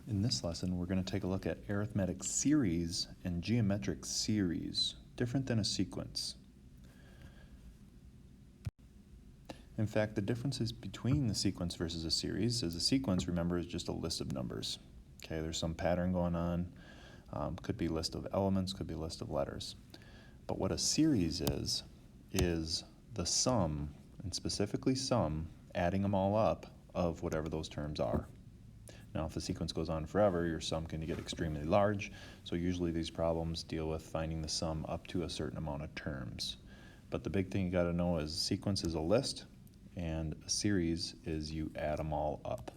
In this lesson, we're going to take a look at arithmetic series and geometric series, different than a sequence. In fact, the differences between the sequence versus a series is a sequence, remember, is just a list of numbers. Okay, there's some pattern going on, could be a list of elements, could be a list of letters. But what a series is the sum, and specifically sum, adding them all up, of whatever those terms are. Now, if the sequence goes on forever, your sum can get extremely large, so usually these problems deal with finding the sum up to a certain amount of terms. But the big thing you got to know is sequence is a list, and a series is you add them all up.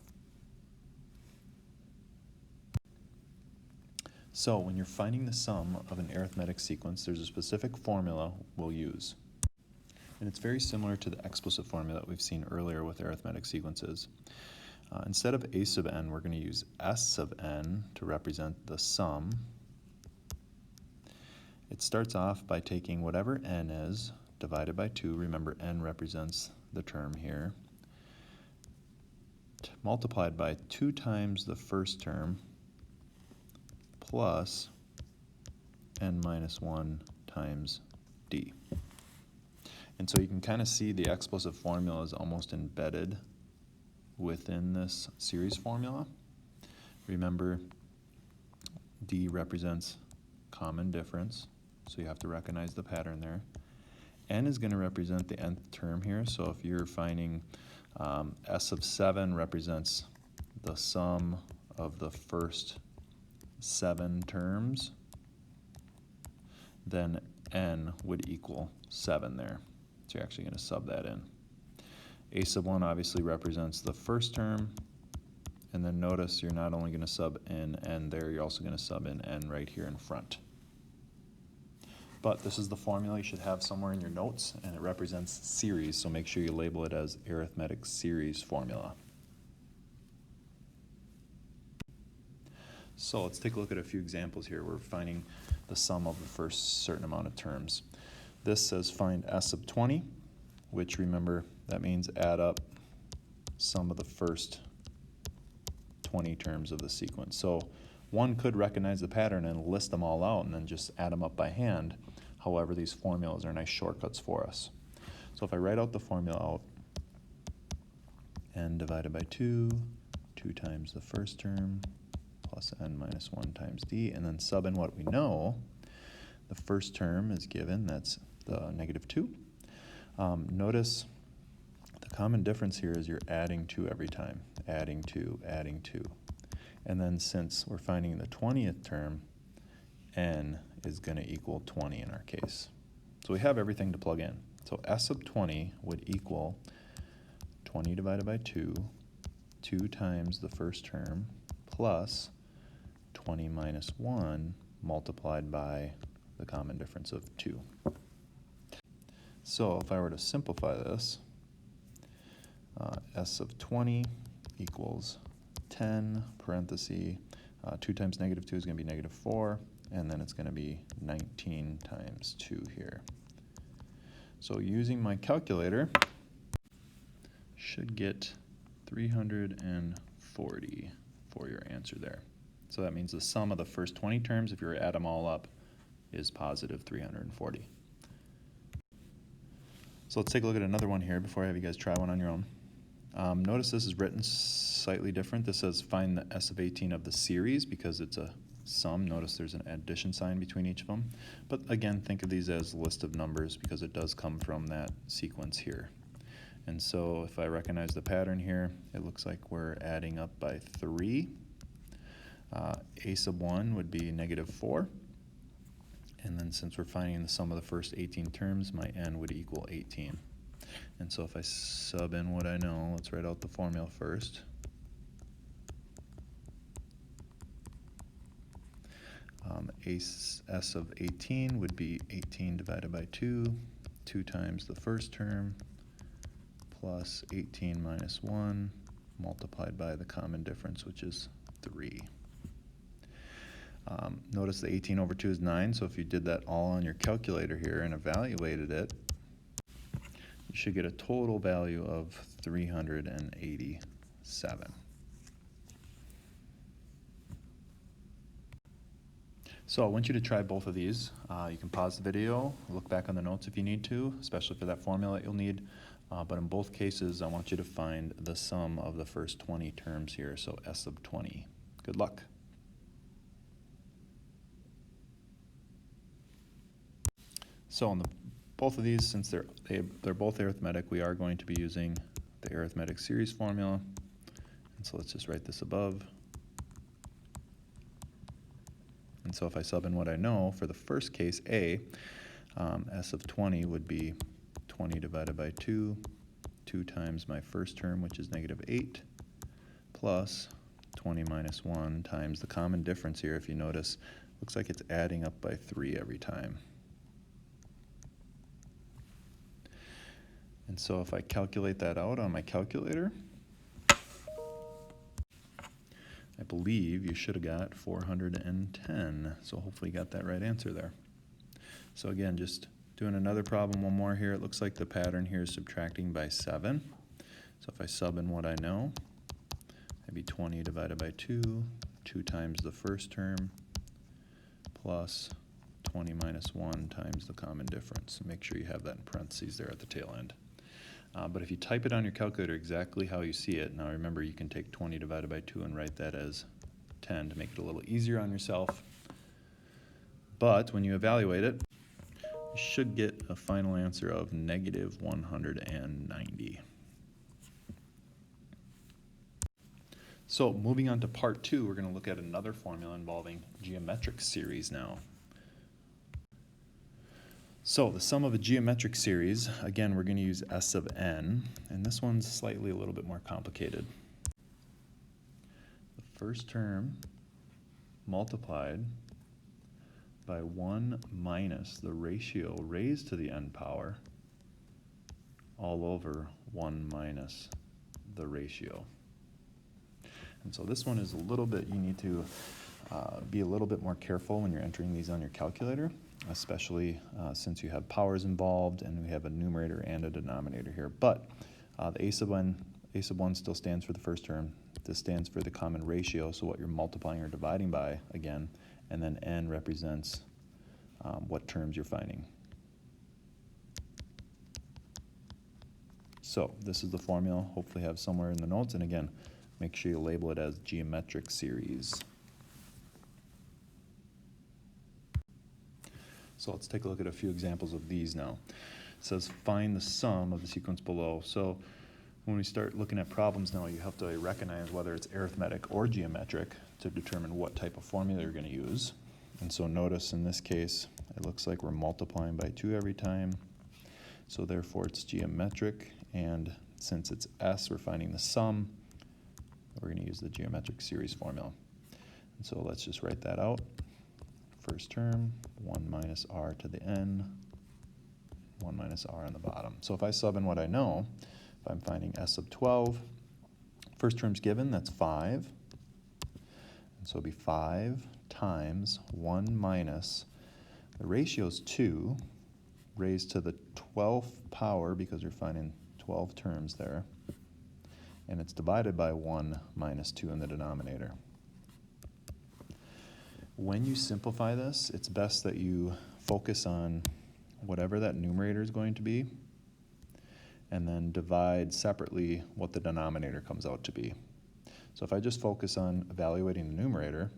So when you're finding the sum of an arithmetic sequence, there's a specific formula we'll use. And it's very similar to the explicit formula that we've seen earlier with arithmetic sequences. Instead of a sub n, we're going to use s sub n to represent the sum. It starts off by taking whatever n is, divided by 2. Remember, n represents the term here. Multiplied by 2 times the first term, plus n minus 1 times d. And so you can kind of see the explicit formula is almost embedded within this series formula. Remember, D represents common difference, so you have to recognize the pattern there. N is going to represent the nth term here, so if you're finding S of 7 represents the sum of the first 7 terms, then N would equal 7 there. So you're actually going to sub that in. A sub 1 obviously represents the first term, and then notice you're not only going to sub in n there, you're also going to sub in n right here in front. But this is the formula you should have somewhere in your notes, and it represents series, so make sure you label it as arithmetic series formula. So let's take a look at a few examples here. We're finding the sum of the first certain amount of terms. This says find s sub 20, which, remember, that means add up sum of the first 20 terms of the sequence. So one could recognize the pattern and list them all out and then just add them up by hand. However, these formulas are nice shortcuts for us. So if I write out the formula out, n divided by 2, 2 times the first term, plus n minus 1 times d, and then sub in what we know. The first term is given, that's the negative 2. Notice the common difference here is you're adding 2 every time, adding 2, adding 2. And then since we're finding the 20th term, n is going to equal 20 in our case. So we have everything to plug in. So s sub 20 would equal 20 divided by 2, 2 times the first term, plus 20 minus 1 multiplied by the common difference of 2. So if I were to simplify this, s of 20 equals 10, parenthesis, 2 times negative 2 is going to be negative 4, and then it's going to be 19 times 2 here. So using my calculator, should get 340 for your answer there. So that means the sum of the first 20 terms, if you were to add them all up, is positive 340. So let's take a look at another one here before I have you guys try one on your own. Notice this is written slightly different. This says find the s of 18 of the series because it's a sum. Notice there's an addition sign between each of them. But again, think of these as a list of numbers because it does come from that sequence here. And so if I recognize the pattern here, it looks like we're adding up by 3. A sub 1 would be negative 4. And then since we're finding the sum of the first 18 terms, my n would equal 18. And so if I sub in what I know, let's write out the formula first. S of 18 would be 18 divided by 2, 2 times the first term, plus 18 minus 1, multiplied by the common difference, which is 3. Notice the 18 over 2 is 9, so if you did that all on your calculator here and evaluated it, you should get a total value of 387. So I want you to try both of these. You can pause the video, look back on the notes if you need to, especially for that formula you'll need. But in both cases, I want you to find the sum of the first 20 terms here, so S sub 20. Good luck. So on both of these, since they're both arithmetic, we are going to be using the arithmetic series formula. And so let's just write this above. And so if I sub in what I know, for the first case, A, S of 20 would be 20 divided by 2 times my first term, which is negative 8, plus 20 minus 1 times the common difference here, if you notice, looks like it's adding up by 3 every time. And so if I calculate that out on my calculator, I believe you should have got 410. So hopefully you got that right answer there. So again, just doing another problem, one more here. It looks like the pattern here is subtracting by 7. So if I sub in what I know, it'd be 20 divided by 2 times the first term, plus 20 minus 1 times the common difference. Make sure you have that in parentheses there at the tail end. But if you type it on your calculator exactly how you see it, now remember you can take 20 divided by 2 and write that as 10 to make it a little easier on yourself. But when you evaluate it, you should get a final answer of negative 190. So moving on to part 2, we're going to look at another formula involving geometric series now. So the sum of a geometric series, again, we're going to use S of n, and this one's slightly a little bit more complicated. The first term multiplied by 1 minus the ratio raised to the n power all over 1 minus the ratio. And so this one is a little bit, you need to be a little bit more careful when you're entering these on your calculator, especially since you have powers involved and we have a numerator and a denominator here. But the a sub 1 still stands for the first term. This stands for the common ratio, so what you're multiplying or dividing by again, and then n represents what terms you're finding. So this is the formula, hopefully have somewhere in the notes, and again, make sure you label it as geometric series. So let's take a look at a few examples of these now. It says find the sum of the sequence below. So when we start looking at problems now, you have to recognize whether it's arithmetic or geometric to determine what type of formula you're going to use. And so notice in this case, it looks like we're multiplying by 2 every time. So therefore it's geometric, and since it's S, we're finding the sum. We're going to use the geometric series formula. And so let's just write that out. First term, 1 minus r to the n, 1 minus r on the bottom. So if I sub in what I know, if I'm finding S sub 12, first term's given, that's 5. And so it'll be 5 times 1 minus, the ratio is 2, raised to the 12th power because you're finding 12 terms there. And it's divided by 1 minus 2 in the denominator. When you simplify this, it's best that you focus on whatever that numerator is going to be, and then divide separately what the denominator comes out to be. So if I just focus on evaluating the numerator,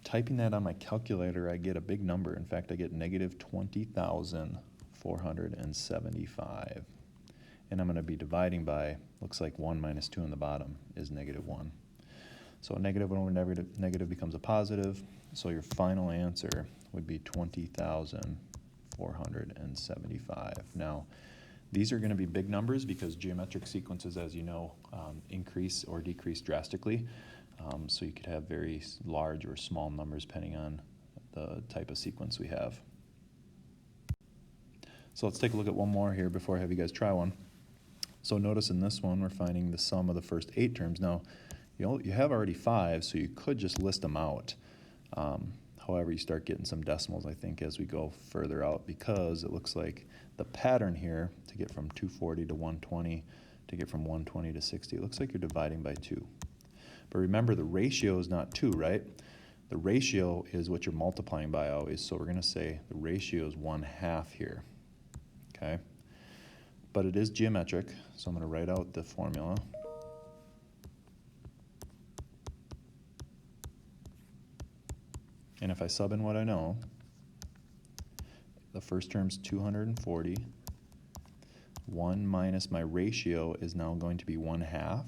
typing that on my calculator, I get a big number. In fact, I get negative 20,475. And I'm going to be dividing by, looks like 1 minus 2 on the bottom is negative 1. So a negative over negative becomes a positive. So your final answer would be 20,475. Now, these are going to be big numbers because geometric sequences, as you know, increase or decrease drastically. So you could have very large or small numbers depending on the type of sequence we have. So let's take a look at one more here before I have you guys try one. So notice in this one, we're finding the sum of the first 8 terms. Now, you have already 5, so you could just list them out. However, you start getting some decimals, I think, as we go further out, because it looks like the pattern here, to get from 240 to 120, to get from 120 to 60, it looks like you're dividing by 2. But remember, the ratio is not 2, right? The ratio is what you're multiplying by always, so we're going to say the ratio is 1/2 here, okay? But it is geometric, so I'm going to write out the formula. And if I sub in what I know, the first term's 240. 1 minus my ratio is now going to be 1/2.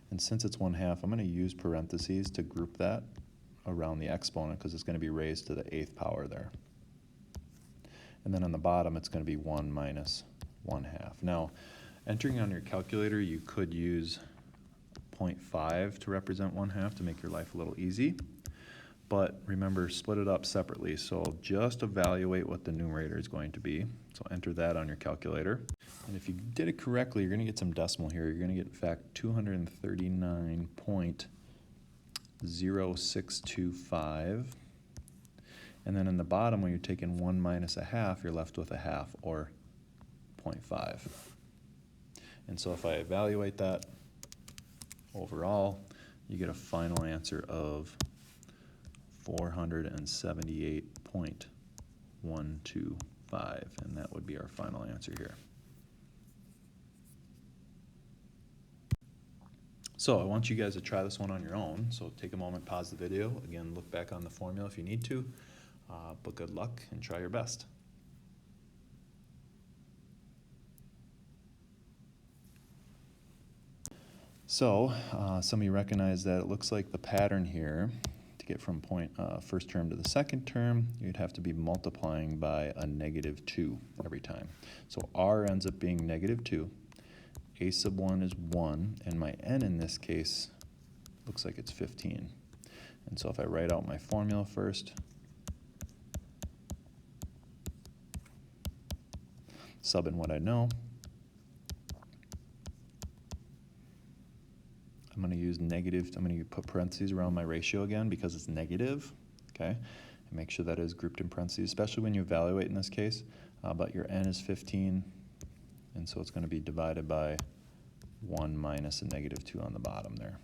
And since it's 1/2, I'm going to use parentheses to group that around the exponent because it's going to be raised to the 8th power there. And then on the bottom, it's going to be 1 minus 1/2. Now, entering on your calculator, you could use 0.5 to represent 1/2 to make your life a little easy. But remember, split it up separately. So just evaluate what the numerator is going to be. So enter that on your calculator. And if you did it correctly, you're going to get some decimal here. You're going to get, in fact, 239.0625. And then in the bottom, when you're taking 1 minus 1/2, you're left with 1/2, or 0.5. And so if I evaluate that overall, you get a final answer of 478.125, and that would be our final answer here. So I want you guys to try this one on your own. So take a moment, pause the video. Again, look back on the formula if you need to, but good luck and try your best. So some of you recognize that it looks like the pattern here, to get from first term to the second term, you'd have to be multiplying by a -2 every time. So r ends up being -2. A sub 1 is 1, and my n in this case looks like it's 15. And so if I write out my formula first, sub in what I know, I'm going to use negative, I'm going to put parentheses around my ratio again because it's negative, okay? And make sure that is grouped in parentheses, especially when you evaluate in this case. But your n is 15, and so it's going to be divided by 1 minus a -2 on the bottom there.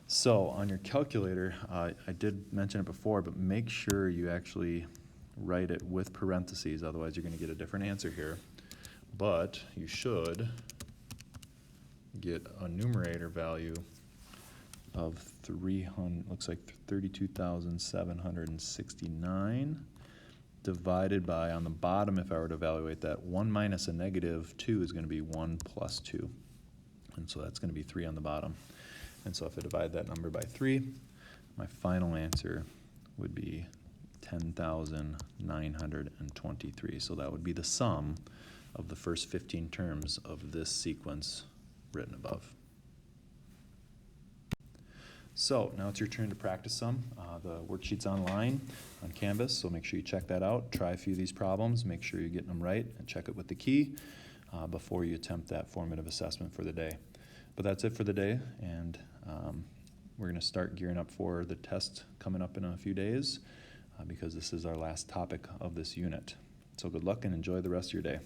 So on your calculator, I did mention it before, but make sure you actually write it with parentheses, otherwise you're going to get a different answer here. But you should get a numerator value of 300, looks like 32,769 divided by, on the bottom, if I were to evaluate that, 1 minus a -2 is going to be 1 plus 2. And so that's going to be 3 on the bottom. And so if I divide that number by 3, my final answer would be 10,923. So that would be the sum of the first 15 terms of this sequence written above. So now it's your turn to practice some. The worksheet's online on Canvas, so make sure you check that out. Try a few of these problems, make sure you're getting them right, and check it with the key before you attempt that formative assessment for the day. But that's it for the day, and we're going to start gearing up for the test coming up in a few days because this is our last topic of this unit. So good luck and enjoy the rest of your day.